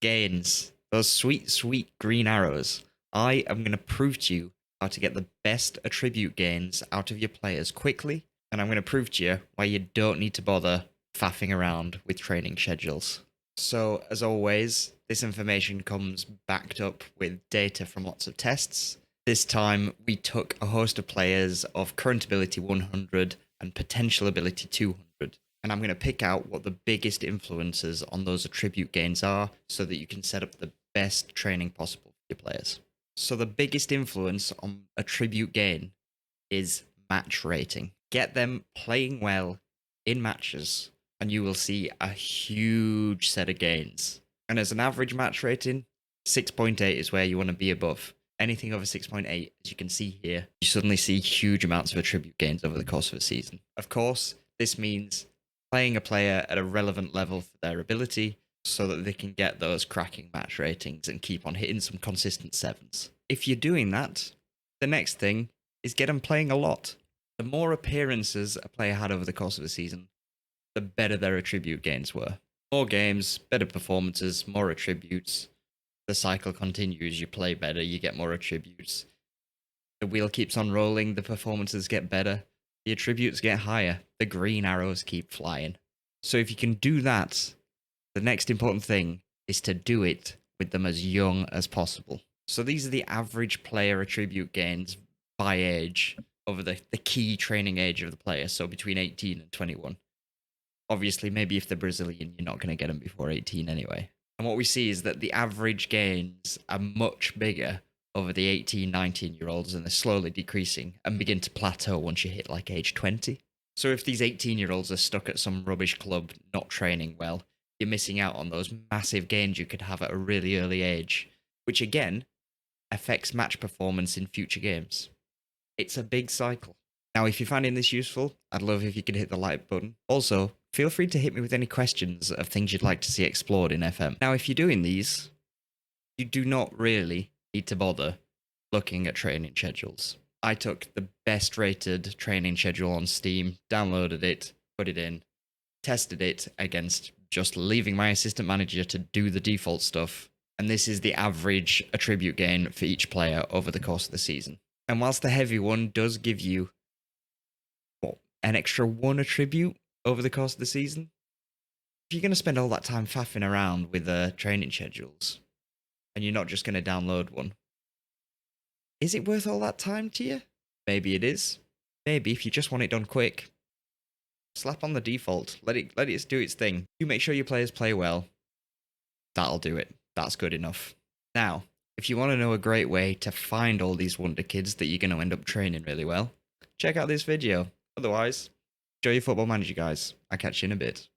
gains, those sweet, sweet green arrows. I am going to prove to you how to get the best attribute gains out of your players quickly, and I'm going to prove to you why you don't need to bother faffing around with training schedules. So, as always, this information comes backed up with data from lots of tests. This time, we took a host of players of current ability 100 and potential ability 200, and I'm going to pick out what the biggest influences on those attribute gains are so that you can set up the best training possible for your players. So the biggest influence on attribute gain is match rating. Get them playing well in matches, and you will see a huge set of gains. And as an average match rating, 6.8 is where you want to be above. Anything over 6.8, as you can see here, you suddenly see huge amounts of attribute gains over the course of a season. Of course, this means playing a player at a relevant level for their ability so that they can get those cracking match ratings and keep on hitting some consistent sevens. If you're doing that, the next thing is get them playing a lot. The more appearances a player had over the course of the season, the better their attribute gains were. More games, better performances, more attributes. The cycle continues, you play better, you get more attributes. The wheel keeps on rolling, the performances get better, the attributes get higher, the green arrows keep flying. So if you can do that, the next important thing is to do it with them as young as possible. So these are the average player attribute gains by age over the key training age of the player, so between 18 and 21. Obviously, maybe if they're Brazilian, you're not going to get them before 18 anyway. And what we see is that the average gains are much bigger over the 18, 19-year-olds, and they're slowly decreasing and begin to plateau once you hit like age 20. So if these 18-year-olds are stuck at some rubbish club not training well, you're missing out on those massive gains you could have at a really early age, which again affects match performance in future games. It's a big cycle. Now, if you're finding this useful, I'd love if you could hit the like button. Also, feel free to hit me with any questions of things you'd like to see explored in FM. Now, if you're doing these, you do not really need to bother looking at training schedules. I took the best rated training schedule on Steam, downloaded it, put it in, tested it against just leaving my assistant manager to do the default stuff, and this is the average attribute gain for each player over the course of the season. And whilst the heavy one does give you an extra one attribute over the course of the season, if you're going to spend all that time faffing around with training schedules and you're not just going to download one, is it worth all that time to you? Maybe it is. Maybe if you just want it done quick, slap on the default, let it do its thing. You make sure your players play well. That'll do it. That's good enough. Now, if you want to know a great way to find all these wonder kids that you're going to end up training really well, check out this video. Otherwise, enjoy your Football Manager, guys. I'll catch you in a bit.